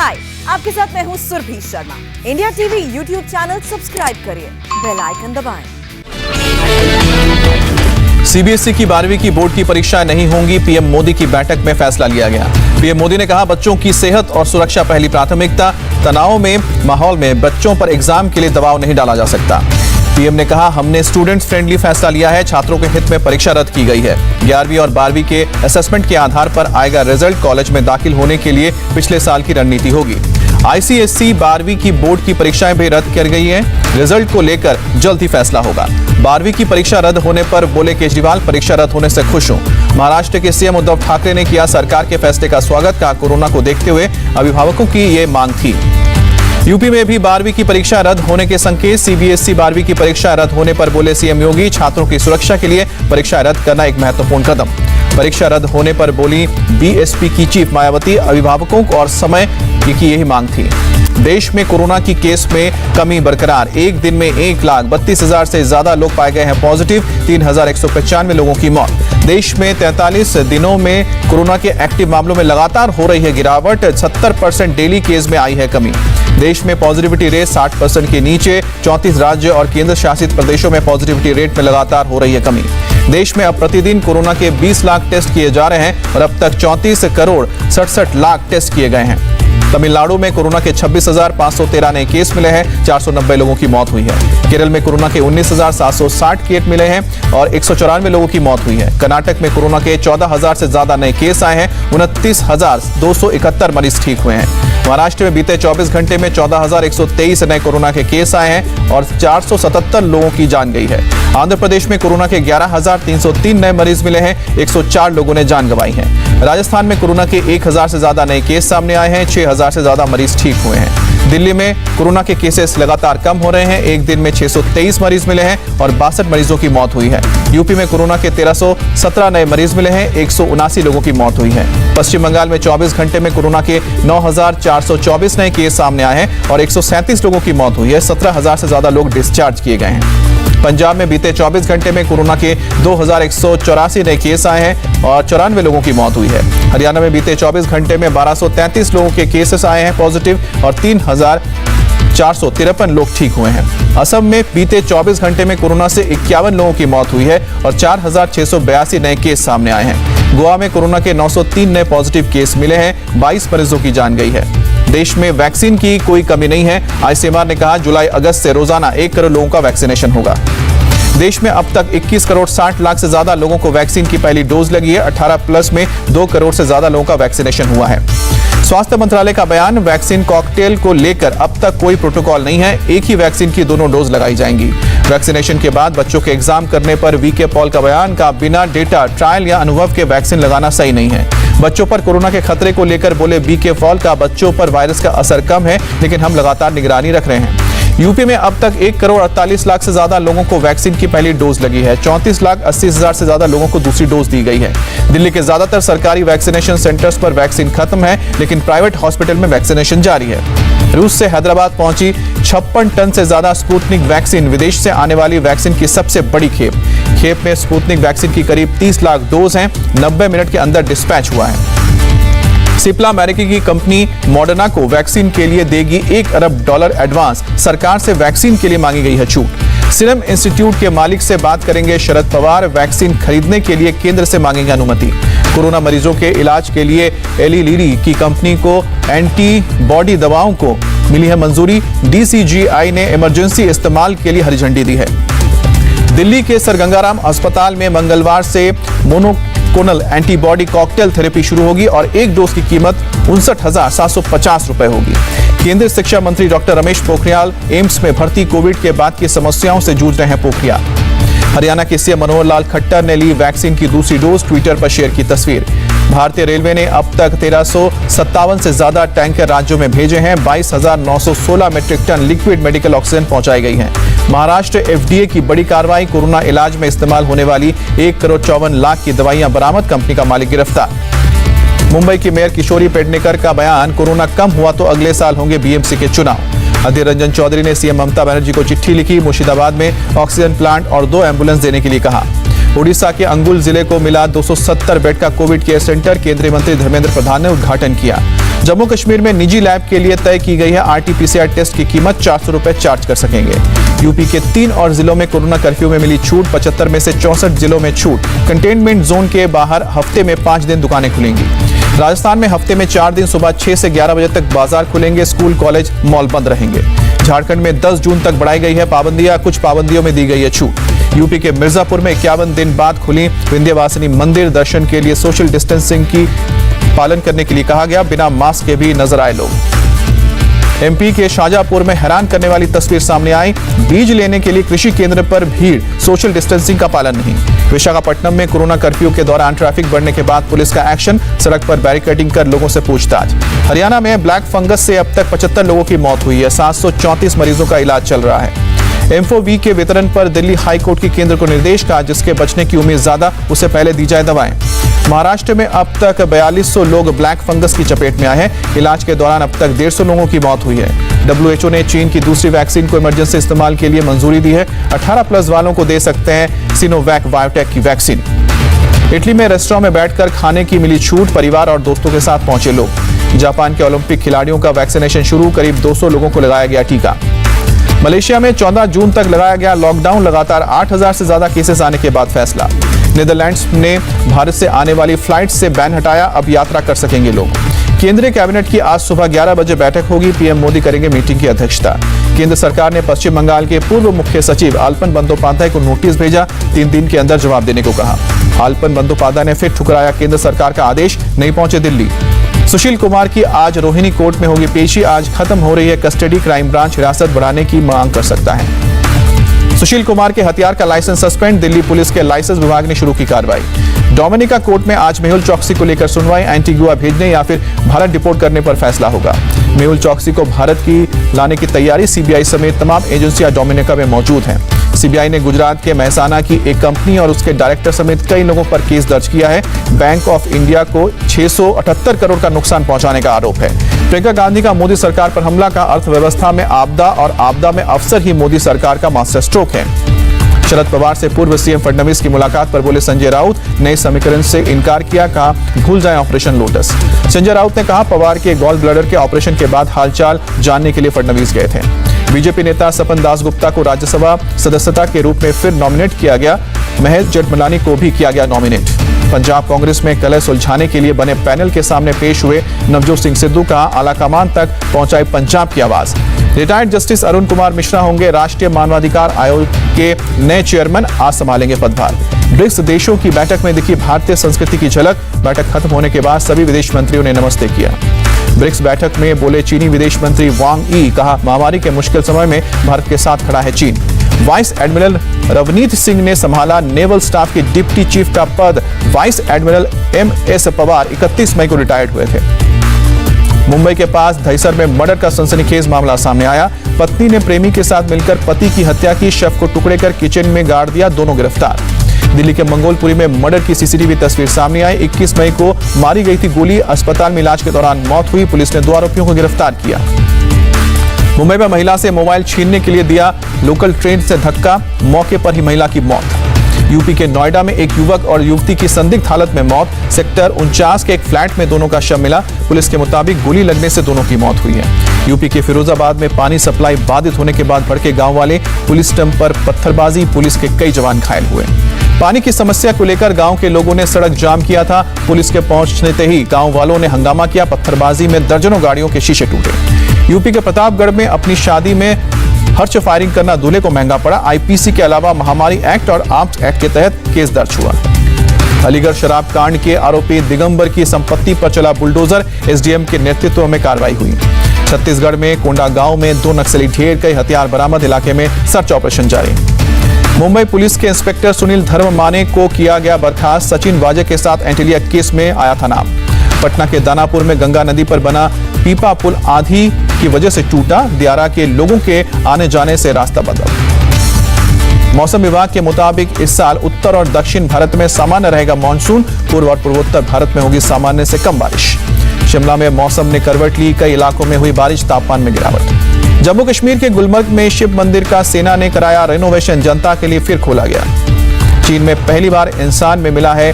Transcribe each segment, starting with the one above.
हाय, आपके साथ मैं हूँ Surbhi Sharma. India TV YouTube channel subscribe करिए, बेल आइकन दबाएं। सीबीएसई की 12वीं की बोर्ड की परीक्षाएं नहीं होंगी, पीएम मोदी की बैठक में फैसला लिया गया। पीएम मोदी ने कहा, बच्चों की सेहत और सुरक्षा पहली प्राथमिकता। तनाव में माहौल में बच्चों पर एग्जाम के लिए दबाव नहीं डाला जा सकता। पीएम ने कहा, हमने स्टूडेंट फ्रेंडली फैसला लिया है, छात्रों के हित में परीक्षा रद्द की गई है। 11वीं और 12वीं के असेसमेंट के आधार पर आएगा रिजल्ट। कॉलेज में दाखिल होने के लिए पिछले साल की रणनीति होगी। आईसीएसई 12वीं की बोर्ड की परीक्षाएं भी रद्द कर गई हैं। रिजल्ट को लेकर जल्द ही फैसला होगा। 12वीं की परीक्षा रद्द होने पर बोले केजरीवाल, परीक्षा रद्द होने से खुश हूं। महाराष्ट्र के सीएम उद्धव ठाकरे ने किया सरकार के फैसले का स्वागत। कहा, कोरोना को देखते हुए अभिभावकों की ये मांग थी। यूपी में भी 12वीं की परीक्षा रद्द होने के संकेत। सीबीएसई 12वीं की परीक्षा रद्द होने पर बोले सीएम योगी, छात्रों की सुरक्षा के लिए परीक्षा रद्द करना एक महत्वपूर्ण कदम। परीक्षा रद्द होने पर बोली बीएसपी की चीफ मायावती, अभिभावकों और समय की यही मांग थी। देश में कोरोना की केस में कमी बरकरार। एक दिन में 1,32,000 से ज्यादा लोग पाए गए हैं पॉजिटिव। 3,195 लोगों की मौत। देश में 43 दिनों में कोरोना के एक्टिव मामलों में लगातार हो रही है गिरावट। 70% डेली केस में आई है कमी। देश में पॉजिटिविटी रेट 60% के नीचे। 34 राज्य और केंद्र शासित प्रदेशों में पॉजिटिविटी रेट में लगातार हो रही है कमी। देश में अब प्रतिदिन कोरोना के 20 लाख टेस्ट किए जा रहे हैं और अब तक 34 करोड़ 67 लाख टेस्ट किए गए हैं। तमिलनाडु में कोरोना के 26,513 नए केस मिले हैं। 490 लोगों की मौत हुई है। केरल में कोरोना के 19,760 केस मिले हैं और 194 लोगों की मौत हुई है। कर्नाटक में कोरोना के 14,000 से ज्यादा नए केस आए हैं। 29,271 मरीज ठीक हुए हैं। महाराष्ट्र में बीते 24 घंटे में 14,123 नए कोरोना के केस आए हैं और 477 लोगों की जान गई है। आंध्र प्रदेश में कोरोना के 11,303 नए मरीज मिले हैं। 104 लोगों ने जान गंवाई है। राजस्थान में कोरोना के 1,000 से ज्यादा नए केस सामने आए हैं। 6,000 से ज्यादा मरीज ठीक हुए हैं। दिल्ली में कोरोना के केसेस लगातार कम हो रहे हैं। एक दिन में 623 मरीज मिले हैं और 62 मरीजों की मौत हुई है। यूपी में कोरोना के 1317 नए मरीज मिले हैं। 179 लोगों की मौत हुई है। पश्चिम बंगाल में 24 घंटे में कोरोना के 9,424 नए केस सामने आए हैं और 137 लोगों की मौत हुई है। 17,000 से ज्यादा लोग डिस्चार्ज किए गए हैं। पंजाब में बीते 24 घंटे में कोरोना के 2,184 नए केस आए हैं और 94 लोगों की मौत हुई है। हरियाणा में बीते 24 घंटे में 1,233 लोगों के केसेस आए हैं पॉजिटिव और 3,453 लोग ठीक हुए हैं। असम में बीते 24 घंटे में कोरोना से 51 लोगों की मौत हुई है और 4,682 नए केस सामने आए हैं। गोवा में कोरोना के 903 नए पॉजिटिव केस मिले हैं। 22 मरीजों की जान गई है। देश में वैक्सीन की कोई कमी नहीं है। आईसीएमआर ने कहा, जुलाई अगस्त से रोजाना 1 करोड़ लोगों का वैक्सीनेशन होगा। देश में अब तक 21 करोड़ 60 लाख से ज्यादा लोगों को वैक्सीन की पहली डोज लगी है। 18 प्लस में 2 करोड़ से ज्यादा लोगों का वैक्सीनेशन हुआ है। स्वास्थ्य मंत्रालय का बयान, वैक्सीन कॉकटेल को लेकर अब तक कोई प्रोटोकॉल नहीं है। एक ही वैक्सीन की दोनों डोज लगाई जाएंगी। वैक्सीनेशन के बाद बच्चों के एग्जाम करने पर वीके पॉल का बयान, का बिना डेटा, ट्रायल या अनुभव के वैक्सीन लगाना सही नहीं है। बच्चों पर कोरोना के खतरे को लेकर बोले वीके पॉल का, बच्चों पर वायरस का असर कम है लेकिन हम लगातार निगरानी रख रहे हैं। यूपी में अब तक 1 करोड़ 48 लाख से ज्यादा लोगों को वैक्सीन की पहली डोज लगी है। 34,80,000 से ज्यादा लोगों को दूसरी डोज दी गई है। दिल्ली के ज्यादातर सरकारी वैक्सीनेशन सेंटर्स पर वैक्सीन खत्म है लेकिन प्राइवेट हॉस्पिटल में वैक्सीनेशन जारी है। रूस से हैदराबाद पहुंची 56 टन से ज्यादा स्पुतनिक वैक्सीन। विदेश से आने वाली वैक्सीन की सबसे बड़ी खेप में स्पुतनिक वैक्सीन की करीब 30 लाख डोज हैं। 90 मिनट के अंदर डिस्पैच हुआ है। सिप्ला अमेरिकी की कंपनी मॉडर्ना को वैक्सीन के लिए देगी $1 अरब एडवांस। सरकार से वैक्सीन के लिए मांगी गई है छूट। सीरम इंस्टीट्यूट के मालिक से बात करेंगे शरद पवार। वैक्सीन खरीदने के लिए केंद्र से मांगेंगे अनुमति। कोरोना मरीजों के इलाज के लिए एली लिली की कंपनी को एंटीबॉडी दवाओं को मिली है मंजूरी। डीसीजीआई ने इमरजेंसी इस्तेमाल के लिए हरी झंडी दी है। दिल्ली के सर गंगाराम अस्पताल में मंगलवार से मोनोक्लोनल एंटीबॉडी कॉकटेल थेरेपी शुरू होगी और एक डोज की कीमत 59,750 रुपए होगी। केंद्रीय शिक्षा मंत्री डॉक्टर रमेश पोखरियाल एम्स में भर्ती। कोविड के बाद की समस्याओं से जूझ रहे हैं पोखरियाल। हरियाणा के सीएम मनोहर लाल खट्टर ने ली वैक्सीन की दूसरी डोज। ट्विटर पर शेयर की तस्वीर। भारतीय रेलवे ने अब तक 1357 से ज्यादा टैंकर राज्यों में भेजे हैं। 22,916 metric ton liquid medical oxygen पहुंचाई गई है। महाराष्ट्र एफडीए की बड़ी कार्रवाई। कोरोना इलाज में इस्तेमाल होने वाली 1 करोड़ 54 लाख की दवाइयां बरामद। कंपनी का मालिक गिरफ्तार। मुंबई की मेयर किशोरी पेडनेकर का बयान, कोरोना कम हुआ तो अगले साल होंगे बीएमसी के चुनाव। अधीर रंजन चौधरी ने सीएम ममता बनर्जी को चिट्ठी लिखी। मुर्शिदाबाद में ऑक्सीजन प्लांट और 2 एम्बुलेंस देने के लिए कहा। उड़ीसा के अंगुल जिले को मिला 270 बेड का कोविड केयर सेंटर, केंद्रीय मंत्री धर्मेंद्र प्रधान ने उद्घाटन किया। जम्मू कश्मीर में निजी लैब के लिए तय की गई है RT-PCR टेस्ट की कीमत 400 रुपए चार्ज कर सकेंगे। यूपी के 3 और जिलों में कोरोना कर्फ्यू में मिली छूट, 75 में से 64 जिलों में छूट। कंटेनमेंट जोन के बाहर हफ्ते में 5 दिन दुकानें खुलेंगी। राजस्थान में हफ्ते में 4 दिन सुबह 6 से 11 बजे तक बाजार खुलेंगे, स्कूल कॉलेज मॉल बंद रहेंगे। झारखंड में 10 जून तक बढ़ाई गई है पाबंदियां, कुछ पाबंदियों में दी गई है छूट। यूपी के मिर्जापुर में 51 दिन बाद खुली विंध्यवासिनी मंदिर, दर्शन के लिए सोशल डिस्टेंसिंग की पालन करने के लिए कहा गया, बिना मास्क के भी नजर आए लोग। MP के शाहजहांपुर में हैरान करने वाली तस्वीर सामने आई, बीज लेने के लिए कृषि केंद्र पर भीड़, सोशल डिस्टेंसिंग का पालन नहीं। विशाखापट्टनम में कोरोना कर्फ्यू के दौरान ट्रैफिक बढ़ने के बाद पुलिस का एक्शन, सड़क पर बैरिकेडिंग कर लोगों से पूछताछ। हरियाणा में ब्लैक फंगस से अब तक 75 लोगों की मौत हुई है, 734 मरीजों का इलाज चल रहा है। M4V के वितरण पर दिल्ली हाई कोर्ट की केंद्र को निर्देश, कहा जिसके बचने की उम्मीद ज्यादा उससे पहले दी जाए दवाएं। महाराष्ट्र में अब तक 4200 लोग ब्लैक फंगस की चपेट में आए हैं। इलाज के दौरान अब तक 150 लोगों की मौत हुई है। WHO ने चीन की दूसरी वैक्सीन को इमरजेंसी इस्तेमाल के लिए मंजूरी दी है। 18+ वालों को दे सकते हैं सिनोवैक बायोटेक की वैक्सीन। इटली में रेस्टोरेंट में बैठकर खाने की मिली छूट, परिवार और दोस्तों के साथ पहुंचे लोग। जापान के ओलंपिक खिलाड़ियों का वैक्सीनेशन शुरू, करीब 200 लोगों को लगाया गया टीका। मलेशिया में 14 जून तक लगाया गया लॉकडाउन, लगातार 8000 से ज्यादा केसेस आने के बाद फैसला। नीदरलैंड्स ने भारत से आने वाली फ्लाइट से बैन हटाया, अब यात्रा कर सकेंगे लोग। केंद्रीय कैबिनेट की आज सुबह 11 बजे बैठक होगी, PM मोदी करेंगे मीटिंग की अध्यक्षता। केंद्र सरकार ने पश्चिम बंगाल के पूर्व मुख्य सचिव आलपन बंदोपाध्याय को नोटिस भेजा, 3 दिन के अंदर जवाब देने को कहा। आलपन बंदोपाध्याय ने फिर ठुकराया केंद्र सरकार का आदेश, नहीं पहुंचे दिल्ली। सुशील कुमार की आज रोहिणी कोर्ट में होगी पेशी, आज खत्म हो रही है कस्टडी, क्राइम ब्रांच हिरासत बढ़ाने की मांग कर सकता है। सुशील कुमार के हथियार का लाइसेंस सस्पेंड, दिल्ली पुलिस के लाइसेंस विभाग ने शुरू की कार्रवाई। डोमिनिका कोर्ट में आज मेहुल चौकसी को लेकर सुनवाई, एंटीगुआ भेजने या फिर भारत डिपोर्ट करने पर फैसला होगा। मेहुल चौकसी को भारत की लाने की तैयारी, CBI समेत तमाम एजेंसियां डोमिनिका में मौजूद हैं। CBI ने गुजरात के महसाना की एक कंपनी और उसके डायरेक्टर समेत कई लोगों पर केस दर्ज किया है। बैंक ऑफ इंडिया को 678 करोड़ का नुकसान पहुंचाने का आरोप है। प्रियंका गांधी का मोदी सरकार पर हमला, का अर्थव्यवस्था में आपदा और आपदा में अवसर ही मोदी सरकार का मास्टर स्ट्रोक है। शरद पवार से पूर्व CM फडणवीस की मुलाकात पर बोले संजय राउत, नए समीकरण से इनकार किया, कहा भूल जाएं ऑपरेशन लोटस। संजय राउत ने कहा पवार के गॉल ब्लैडर के ऑपरेशन के बाद हालचाल जानने के लिए फडणवीस गए थे। बीजेपी नेता सपन दासगुप्ता को राज्यसभा सदस्यता के रूप में फिर नॉमिनेट किया गया, महेश जेठमलानी को भी किया गया नॉमिनेट। पंजाब कांग्रेस में कलह सुलझाने के लिए बने पैनल के सामने पेश हुए नवजोत सिंह सिद्धू, का आलाकमान तक पहुंचाई पंजाब की आवाज। रिटायर्ड जस्टिस अरुण कुमार मिश्रा होंगे राष्ट्रीय मानवाधिकार आयोग के नए चेयरमैन, आज संभालेंगे पदभार। ब्रिक्स देशों की बैठक में दिखी भारतीय संस्कृति की झलक, बैठक खत्म होने के बाद सभी विदेश मंत्रियों ने नमस्ते किया। ब्रिक्स बैठक में बोले चीनी विदेश मंत्री वांग यी, कहा महामारी के मुश्किल समय में भारत के साथ खड़ा है चीन। वाइस एडमिरल रवनीत सिंह ने संभाला नेवल स्टाफ के डिप्टी चीफ का पद, वाइस एडमिरल MS पवार 31 मई को रिटायर्ड हुए थे। मुंबई के पास दहिसर में मर्डर का सनसनीखेज मामला सामने आया, पत्नी ने प्रेमी के साथ मिलकर पति की हत्या की, शव को टुकड़े कर किचन में गाड़ दिया, दोनों गिरफ्तार। दिल्ली के मंगोलपुरी में मर्डर की CCTV तस्वीर सामने आई, 21 मई को मारी गई थी गोली, अस्पताल में इलाज के दौरान मौत हुई, पुलिस ने 2 आरोपियों को गिरफ्तार किया। मुंबई में महिला से मोबाइल छीनने के लिए दिया लोकल ट्रेन से धक्का, मौके पर ही महिला की मौत। यूपी के नोएडा में एक युवक और युवती की संदिग्ध हालत में मौत, सेक्टर 49 के एक फ्लैट में दोनों का शव मिला, पुलिस के मुताबिक गोली लगने से दोनों की मौत हुई है। यूपी के फिरोजाबाद में पानी सप्लाई बाधित होने के बाद भड़के गांव वाले, पुलिस स्टंप पर पत्थरबाजी, पुलिस के कई जवान घायल हुए। पानी की समस्या को लेकर गांव के लोगों ने सड़क जाम किया था, पुलिस के पहुंचने ही गांव वालों ने हंगामा किया, पत्थरबाजी में दर्जनों गाड़ियों के शीशे टूटे। यूपी के प्रतापगढ़ में अपनी शादी में हर्ष फायरिंग करना दूल्हे को महंगा पड़ा, IPC के अलावा महामारी एक्ट और आर्म्स एक्ट के तहत केस दर्ज हुआ। अलीगढ़ शराब कांड के आरोपी दिगंबर की संपत्ति पर चला बुलडोजर, SDM के नेतृत्व में कार्रवाई हुई। छत्तीसगढ़ में कोंडा गांव में 2 नक्सली ढेर, कई हथियार बरामद, इलाके में सर्च ऑपरेशन जारी। मुंबई पुलिस के इंस्पेक्टर सुनील धर्ममाने को किया गया बर्खास्त, सचिन वाजे के साथ एंटीलिया केस में आया था नाम। पटना के दानापुर में गंगा नदी पर बना पीपा पुल आंधी की वजह से टूटा, दियारा के लोगों के आने जाने से रास्ता बदला। मौसम विभाग के मुताबिक इस साल उत्तर और दक्षिण भारत में सामान्य रहेगा मॉनसून, पूर्व और पूर्वोत्तर भारत में होगी सामान्य से कम बारिश। शिमला में मौसम ने करवट ली, कई इलाकों में हुई बारिश, तापमान में गिरावट। जम्मू कश्मीर के गुलमर्ग में शिव मंदिर का सेना ने कराया रेनोवेशन, जनता के लिए फिर खोला गया। चीन में पहली बार इंसान में मिला है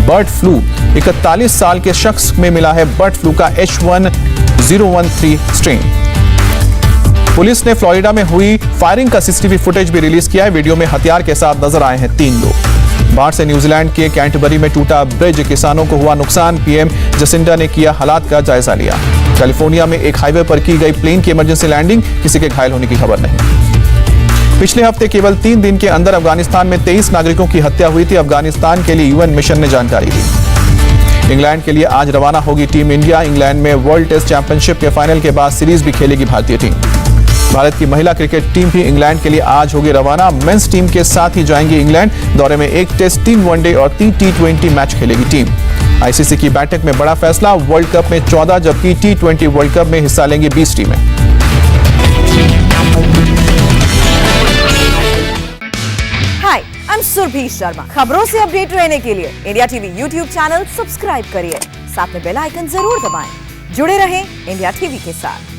बर्ड फ्लू। 41 साल के शख्स में मिला है बर्ड फ्लू का H1013 स्ट्रेन। पुलिस ने फ्लोरिडा में हुई फायरिंग का सीसीटीवी फुटेज भी रिलीज किया है। वीडियो में हथियार के साथ नजर आए हैं 3 लोग। बाढ़ से न्यूजीलैंड के कैंटरबरी में टूटा ब्रिज, किसानों को हुआ नुकसान। पीएम जसिंडा ने किया हालात का जायजा लिया। कैलिफोर्निया में एक हाईवे पर की गई प्लेन की इमरजेंसी लैंडिंग, किसी के घायल होने की खबर नहीं। पिछले हफ्ते केवल 3 दिन के अंदर अफगानिस्तान में 23 नागरिकों की हत्या हुई थी। अफगानिस्तान के लिए यूएन मिशन ने जानकारी दी। इंग्लैंड के लिए आज रवाना होगी टीम इंडिया। इंग्लैंड में वर्ल्ड टेस्ट चैंपियनशिप के फाइनल के बाद सीरीज भी खेलेगी भारतीय टीम। भारत की महिला क्रिकेट टीम भी इंग्लैंड के लिए आज होगी रवाना। मेंस टीम के साथ ही जाएंगी इंग्लैंड। दौरे में 1 टेस्ट, 3 वनडे और 3 T20 मैच खेलेगी टीम। आईसीसी की बैठक में बड़ा फैसला, वर्ल्ड कप में 14 जबकि T20 वर्ल्ड कप में हिस्सा लेंगी 20 टीमें। हाय, आई एम सुरभि शर्मा। खबरों से अपडेट रहने के लिए India TV YouTube channel subscribe करिए, साथ में बेल आइकन जरूर दबाएं। जुड़े रहें इंडिया टीवी के साथ।